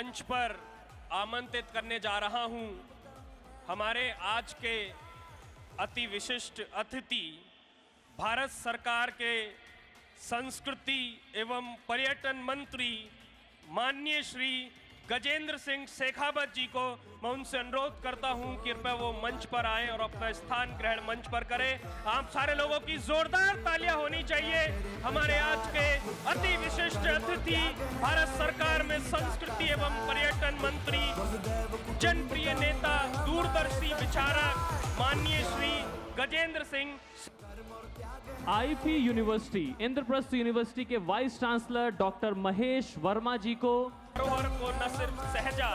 मंच पर आमंत्रित करने जा रहा हूं हमारे आज के अति विशिष्ट अतिथि भारत सरकार के संस्कृति एवं पर्यटन मंत्री माननीय श्री गजेंद्र सिंह शेखावत जी को मैं उनसे अनुरोध करता हूं कि कृपया वो मंच पर आए और अपना स्थान ग्रहण मंच पर करें। आप सारे लोगों की जोरदार तालियां होनी चाहिए हमारे आज के अति विशिष्ट अतिथि भारत सरकार में संस्कृति एवं पर्यटन मंत्री, जनप्रिय नेता, दूरदर्शी विचारक माननीय Shri Gajendra Singh. IP university Indraprastha university के vice chancellor doctor Mahesh Verma ji को धरोहर को न सिर्फ सहजा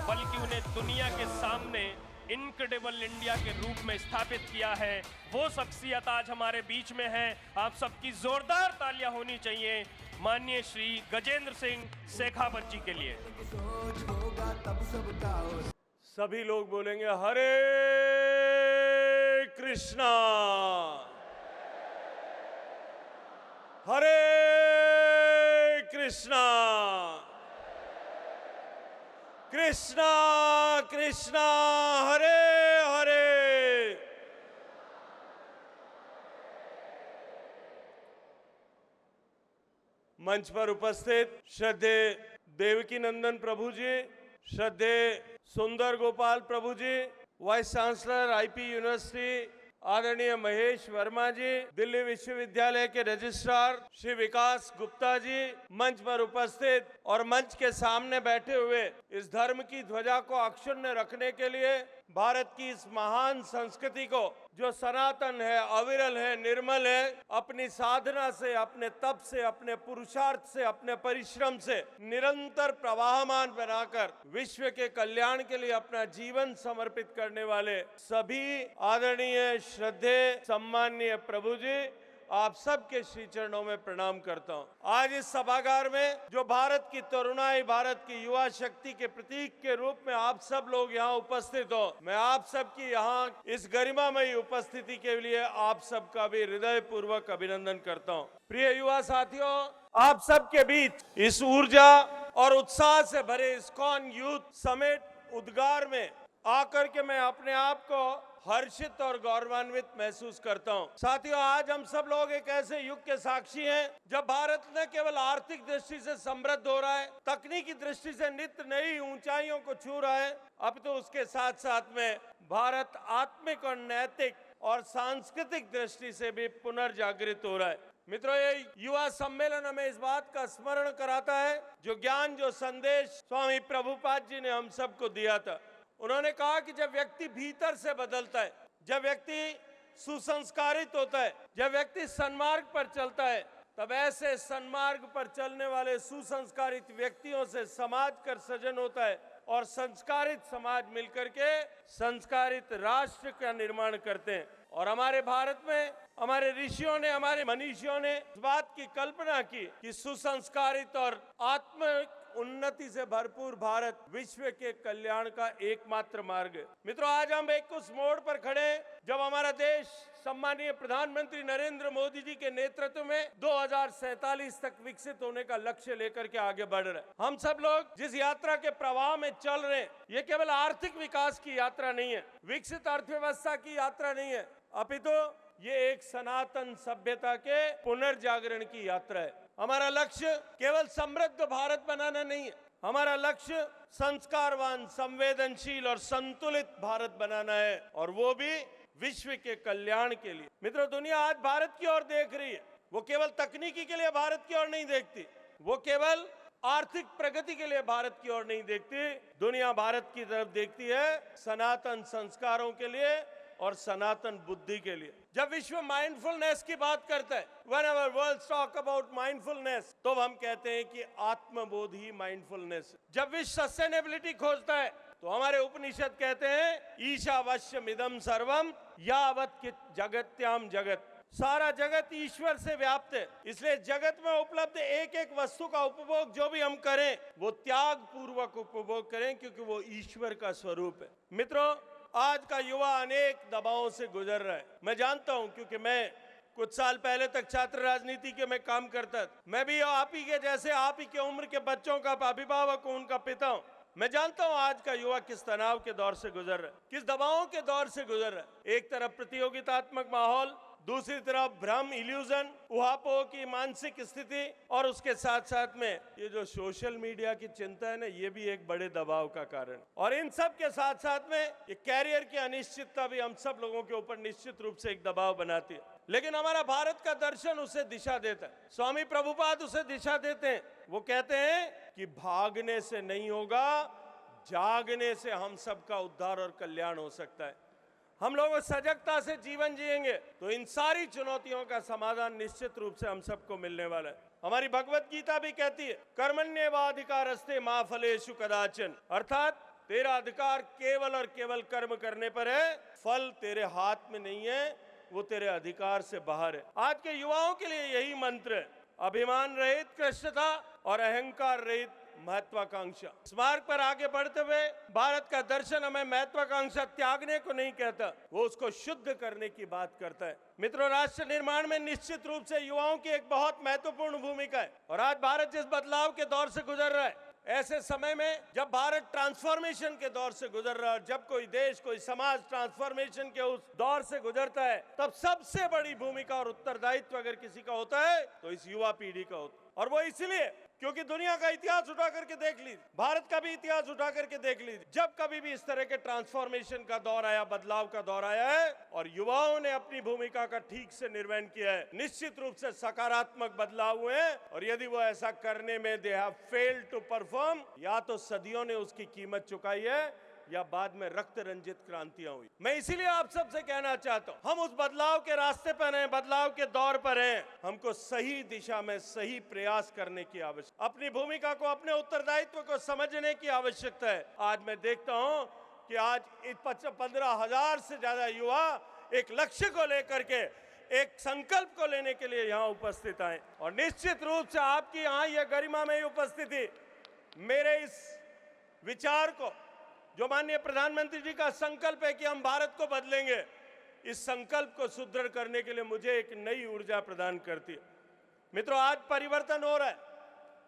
बल्कि उन्हें दुनिया के सामने इनक्रेडिबल इंडिया के रूप में स्थापित किया है, वो शख्सियत आज हमारे बीच में है। आप सबकी जोरदार तालियां होनी चाहिए माननीय श्री गजेंद्र सिंह शेखावत जी के लिए। सभी लोग बोलेंगे हरे कृष्णा, हरे कृष्णा, कृष्णा कृष्णा हरे हरे। मंच पर उपस्थित श्रद्धेय देवकी नंदन प्रभु जी, श्रद्धेय सुंदर गोपाल प्रभु जी, वाइस चांसलर आईपी यूनिवर्सिटी आदरणीय महेश वर्मा जी, दिल्ली विश्वविद्यालय के रजिस्ट्रार श्री विकास गुप्ता जी, मंच पर उपस्थित और मंच के सामने बैठे हुए इस धर्म की ध्वजा को अक्षुण्ण रखने के लिए भारत की इस महान संस्कृति को जो सनातन है, अविरल है, निर्मल है, अपनी साधना से, अपने तप से, अपने पुरुषार्थ से, अपने परिश्रम से निरंतर प्रवाहमान बनाकर विश्व के कल्याण के लिए अपना जीवन समर्पित करने वाले सभी आदरणीय श्रद्धेय सम्माननीय प्रभु जी, आप सबके श्री चरणों में प्रणाम करता हूं। आज इस सभागार में जो भारत की तरुणाई, भारत की युवा शक्ति के प्रतीक के रूप में आप सब लोग यहाँ उपस्थित हो, मैं आप सबकी यहाँ इस गरिमामयी उपस्थिति के लिए आप सबका भी हृदय पूर्वक अभिनंदन करता हूँ। प्रिय युवा साथियों, आप सबके बीच इस ऊर्जा और उत्साह से भरे इस्कॉन यूथ समिट उद्गार में आकर के मैं अपने आप को हर्षित और गौरवान्वित महसूस करता हूं। साथियों, आज हम सब लोग एक ऐसे युग के साक्षी हैं जब भारत न केवल आर्थिक दृष्टि से समृद्ध हो रहा है, तकनीकी दृष्टि से नित्य नई ऊंचाइयों को छू रहा है, अब तो उसके साथ साथ में भारत आत्मिक और नैतिक और सांस्कृतिक दृष्टि से भी पुनर्जागृत हो रहा है। मित्रों, ये युवा सम्मेलन हमें इस बात का स्मरण कराता है जो ज्ञान, जो संदेश स्वामी प्रभुपाद जी ने हम सबको दिया था। उन्होंने कहा कि जब व्यक्ति भीतर से बदलता है, जब व्यक्ति सुसंस्कारित होता है, जब व्यक्ति सन्मार्ग पर चलता है, तब ऐसे सन्मार्ग पर चलने वाले सुसंस्कारित व्यक्तियों से समाज का सृजन होता है और संस्कारित समाज मिलकर के संस्कारित राष्ट्र का निर्माण करते हैं। और हमारे भारत में हमारे ऋषियों ने, हमारे मनीषियों ने इस बात की कल्पना की कि सुसंस्कारित और आत्म उन्नति से भरपूर भारत विश्व के कल्याण का एकमात्र मार्ग है। मित्रों, आज हम एक उस मोड़ पर खड़े हैं जब हमारा देश सम्मानीय प्रधानमंत्री नरेंद्र मोदी जी के नेतृत्व में 2047 तक विकसित होने का लक्ष्य लेकर के आगे बढ़ रहे हैं। हम सब लोग जिस यात्रा के प्रवाह में चल रहे हैं, ये केवल आर्थिक विकास की यात्रा नहीं है, विकसित अर्थव्यवस्था की यात्रा नहीं है, अपितु ये एक सनातन सभ्यता के पुनर्जागरण की यात्रा है। हमारा लक्ष्य केवल समृद्ध भारत बनाना नहीं है, हमारा लक्ष्य संस्कारवान, संवेदनशील और संतुलित भारत बनाना है, और वो भी विश्व के कल्याण के लिए। मित्रों, दुनिया आज भारत की ओर देख रही है। वो केवल तकनीकी के लिए भारत की ओर नहीं देखती, वो केवल आर्थिक प्रगति के लिए भारत की ओर नहीं देखती, दुनिया भारत की तरफ देखती है सनातन संस्कारों के लिए और सनातन बुद्धि के लिए। जब विश्व माइंडफुलनेस की बात करता है, whenever world talk about mindfulness, तो हम कहते हैं कि आत्मबोध ही माइंडफुलनेस है। जब विश्व सस्टेनेबिलिटी खोजता है, तो हमारे उपनिषद कहते हैं ईशावास्यमिदं सर्वम यावत् किंच जगत्याम जगत। सारा जगत ईश्वर से व्याप्त है, इसलिए जगत में उपलब्ध एक एक वस्तु का उपभोग जो भी हम करें वो त्याग पूर्वक उपभोग करें, क्योंकि वो ईश्वर का स्वरूप है। मित्रों, आज का युवा अनेक दबावों से गुजर रहा है। मैं जानता हूं, क्योंकि मैं कुछ साल पहले तक छात्र राजनीति के में काम करता था। मैं भी आप ही के जैसे, आप ही के उम्र के बच्चों का अभिभावक हूं, उनका पिता हूं। मैं जानता हूं आज का युवा किस तनाव के दौर से गुजर रहा है, किस दबावों के दौर से गुजर रहा है। एक तरफ प्रतियोगितात्मक माहौल, दूसरी तरफ भ्रम, इल्यूजन, उहापोह की मानसिक स्थिति, और उसके साथ साथ में ये जो सोशल मीडिया की चिंता है ना, ये भी एक बड़े दबाव का कारण। और इन सब के साथ साथ में ये कैरियर की अनिश्चितता भी हम सब लोगों के ऊपर निश्चित रूप से एक दबाव बनाती है। लेकिन हमारा भारत का दर्शन उसे दिशा देता है। स्वामी प्रभुपाद उसे दिशा देते हैं। वो कहते हैं कि भागने से नहीं होगा, जागने से हम सबका उद्धार और कल्याण हो सकता है। हम लोग सजगता से जीवन जिएंगे तो इन सारी चुनौतियों का समाधान निश्चित रूप से हम सबको मिलने वाला है। हमारी भगवत गीता भी कहती है, कर्मण्येवाधिकारस्ते मा फलेषु कदाचन, अर्थात तेरा अधिकार केवल और केवल कर्म करने पर है, फल तेरे हाथ में नहीं है, वो तेरे अधिकार से बाहर है। आज के युवाओं के लिए यही मंत्र है, अभिमान रहित कृष्णता और अहंकार रहित महत्वाकांक्षा। इस मार्ग पर आगे बढ़ते हुए भारत का दर्शन हमें महत्वाकांक्षा त्यागने को नहीं कहता, वो उसको शुद्ध करने की बात करता है। मित्रों, राष्ट्र निर्माण में निश्चित रूप से युवाओं की एक बहुत महत्वपूर्ण भूमिका है। और आज भारत जिस बदलाव के दौर से गुजर रहा है, ऐसे समय में जब भारत ट्रांसफॉर्मेशन के दौर से गुजर रहा है, जब कोई देश, कोई समाज ट्रांसफॉर्मेशन के उस दौर से गुजरता है, तब सबसे बड़ी भूमिका और उत्तरदायित्व अगर किसी का होता है तो इस युवा पीढ़ी का होता है। और वो इसलिए क्योंकि दुनिया का इतिहास उठा करके देख लीजिए, भारत का भी इतिहास उठा करके देख लीजिए, जब कभी भी इस तरह के ट्रांसफॉर्मेशन का दौर आया, बदलाव का दौर आया है और युवाओं ने अपनी भूमिका का ठीक से निर्वहन किया है, निश्चित रूप से सकारात्मक बदलाव हुए हैं। और यदि वो ऐसा करने में they have failed to perform, या तो सदियों ने उसकी कीमत चुकाई है या बाद में रक्त रंजित क्रांतियां हुई। मैं इसीलिए आप सबसे कहना चाहता हूं, हम उस बदलाव के रास्ते पर हैं, बदलाव के दौर पर हैं। हमको सही दिशा में सही प्रयास करने की आवश्यकता, अपनी भूमिका को, अपने उत्तरदायित्व को समझने की आवश्यकता है। आज मैं देखता हूं कि आज 15,000 से ज्यादा युवा एक लक्ष्य को लेकर के, एक संकल्प को लेने के लिए यहाँ उपस्थित आए। और निश्चित रूप से आपकी यहाँ यह गरिमामय उपस्थिति मेरे इस विचार को, जो माननीय प्रधानमंत्री जी का संकल्प है कि हम भारत को बदलेंगे, इस संकल्प को सुदृढ़ करने के लिए मुझे एक नई ऊर्जा प्रदान करती है। मित्रों, आज परिवर्तन हो रहा है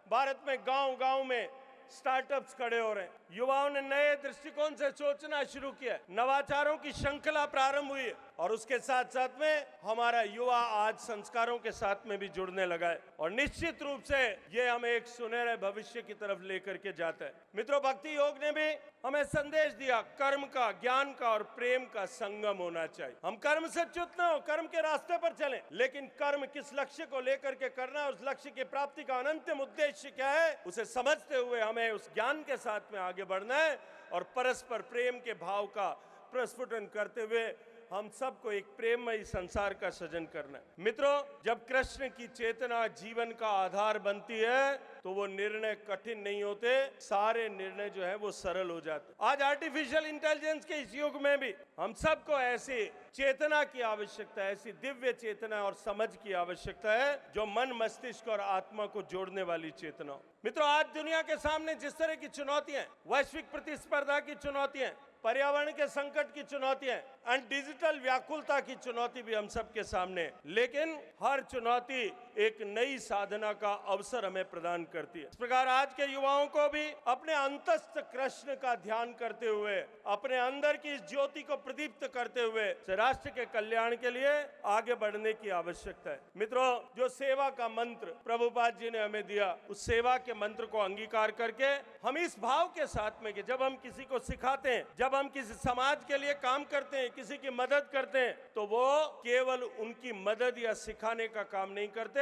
भारत में, गांव-गांव में स्टार्टअप्स खड़े हो रहे हैं, युवाओं ने नए दृष्टिकोण से सोचना शुरू किया, नवाचारों की श्रृंखला प्रारंभ हुई है। और उसके साथ साथ में हमारा युवा आज संस्कारों के साथ में भी जुड़ने लगा है और निश्चित रूप से ये हमें एक सुनहरे भविष्य की तरफ लेकर के जाता है। मित्रों, भक्ति योग ने भी हमें संदेश दिया, कर्म का, ज्ञान का और प्रेम का संगम होना चाहिए। हम कर्म से च्युत न हो, कर्म के रास्ते पर चलें, लेकिन कर्म किस लक्ष्य को लेकर के करना, उस लक्ष्य की प्राप्ति का अनंतिम उद्देश्य क्या है, उसे समझते हुए हमें उस ज्ञान के साथ में आगे बढ़ना है और परस्पर प्रेम के भाव का प्रस्फुटन करते हुए हम सबको एक प्रेममय संसार का सृजन करना है। मित्रों, जब कृष्ण की चेतना जीवन का आधार बनती है तो वो निर्णय कठिन नहीं होते, सारे निर्णय जो है वो सरल हो जाते। आज आर्टिफिशियल इंटेलिजेंस के इस युग में भी हम सबको ऐसी चेतना की आवश्यकता है, ऐसी दिव्य चेतना और समझ की आवश्यकता है जो मन, मस्तिष्क और आत्मा को जोड़ने वाली चेतना हो। मित्रों, आज दुनिया के सामने जिस तरह की चुनौतियां, वैश्विक प्रतिस्पर्धा की चुनौतियां, पर्यावरण के संकट की चुनौतियां और डिजिटल व्याकुलता की चुनौती भी हम सबके सामने है, लेकिन हर चुनौती एक नई साधना का अवसर हमें प्रदान करती है। इस प्रकार आज के युवाओं को भी अपने अंतस्थ कृष्ण का ध्यान करते हुए, अपने अंदर की इस ज्योति को प्रदीप्त करते हुए राष्ट्र के कल्याण के लिए आगे बढ़ने की आवश्यकता है। मित्रों, जो सेवा का मंत्र प्रभुपाद जी ने हमें दिया, उस सेवा के मंत्र को अंगीकार करके हम इस भाव के साथ में कि जब हम किसी को सिखाते हैं, जब हम किसी समाज के लिए काम करते हैं, किसी की मदद करते हैं, तो वो केवल उनकी मदद या सिखाने का काम नहीं करते,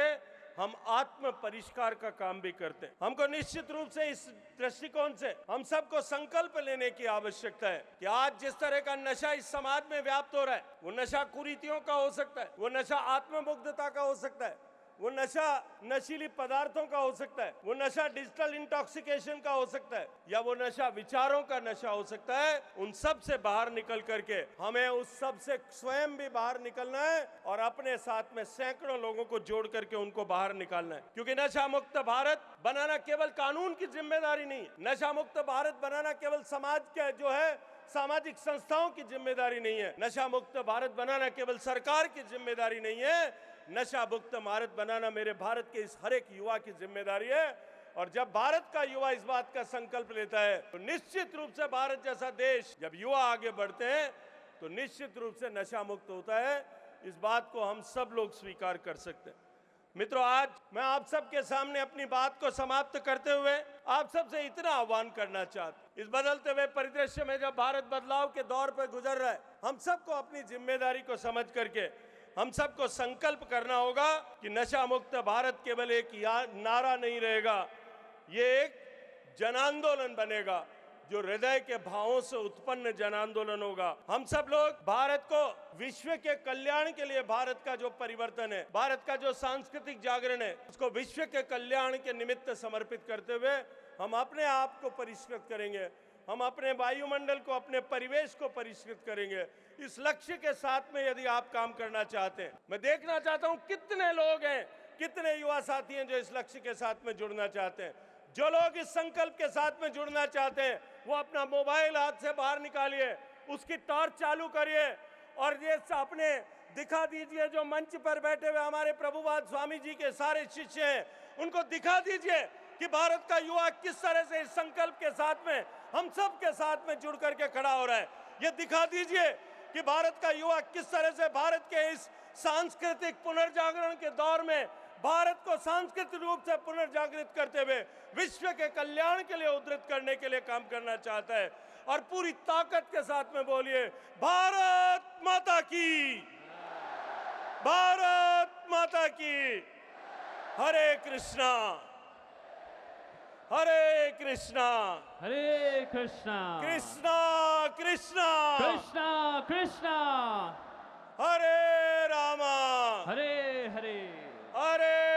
हम आत्म परिष्कार का काम भी करते हैं। हमको निश्चित रूप से इस दृष्टिकोण से हम सबको संकल्प लेने की आवश्यकता है कि आज जिस तरह का नशा इस समाज में व्याप्त हो रहा है, वो नशा कुरीतियों का हो सकता है, वो नशा आत्ममुग्धता का हो सकता है, वो नशा नशीली पदार्थों का हो सकता है, वो नशा डिजिटल इंटॉक्सिकेशन का हो सकता है, या वो नशा विचारों का नशा हो सकता है। उन सब से बाहर निकल करके हमें उस सब से स्वयं भी बाहर निकलना है और अपने साथ में सैकड़ों लोगों को जोड़ करके उनको बाहर निकालना है। क्योंकि नशा मुक्त भारत बनाना केवल कानून की जिम्मेदारी नहीं है, नशा मुक्त भारत बनाना केवल समाज के जो है सामाजिक संस्थाओं की जिम्मेदारी नहीं है, नशा मुक्त भारत बनाना केवल सरकार की जिम्मेदारी नहीं है, नशा मुक्त भारत बनाना मेरे भारत के इस हर एक युवा की जिम्मेदारी है। और जब भारत का युवा इस बात का संकल्प लेता है तो निश्चित रूप से भारत जैसा देश, जब युवा आगे बढ़ते हैं तो निश्चित रूप से नशा मुक्त होता है। इस बात को हम सब लोग स्वीकार कर सकते हैं। मित्रों, आज मैं आप सबके सामने अपनी बात को समाप्त करते हुए आप सबसे इतना आह्वान करना चाहता हूं। इस बदलते हुए परिदृश्य में जब भारत बदलाव के दौर पर गुजर रहा है, हम सबको अपनी जिम्मेदारी को समझ करके हम सबको संकल्प करना होगा कि नशा मुक्त भारत केवल एक नारा नहीं रहेगा, ये एक जन आंदोलन बनेगा, जो हृदय के भावों से उत्पन्न जन आंदोलन होगा। हम सब लोग भारत को विश्व के कल्याण के लिए, भारत का जो परिवर्तन है, भारत का जो सांस्कृतिक जागरण है, उसको विश्व के कल्याण के निमित्त समर्पित करते हुए हम अपने आप को परिष्कृत करेंगे, हम अपने वायुमंडल को, अपने परिवेश को परिष्कृत करेंगे। इस लक्ष्य के साथ में यदि आप काम करना चाहते हैं, मैं देखना चाहता हूं कितने लोग हैं, कितने युवा साथी हैं जो इस लक्ष्य के साथ में जुड़ना चाहते हैं। जो लोग इस संकल्प के साथ में जुड़ना चाहते हैं वो अपना मोबाइल हाथ से बाहर निकालिए, उसकी टॉर्च चालू करिए और ये अपने दिखा दीजिए। जो मंच पर बैठे हुए हमारे प्रभुपाद स्वामी जी के सारे शिष्य हैं, उनको दिखा दीजिए कि भारत का युवा किस तरह से इस संकल्प के साथ में, हम सब के साथ में जुड़ करके खड़ा हो रहा है। ये दिखा दीजिए कि भारत का युवा किस तरह से भारत के इस सांस्कृतिक पुनर्जागरण के दौर में भारत को सांस्कृतिक रूप से पुनर्जागृत करते हुए विश्व के कल्याण के लिए उद्धृत करने के लिए काम करना चाहता है। और पूरी ताकत के साथ में बोलिए, भारत माता की, भारत माता की। हरे कृष्णा, हरे कृष्णा, हरे कृष्णा, कृष्णा कृष्णा, कृष्णा कृष्णा, हरे रामा, हरे हरे, हरे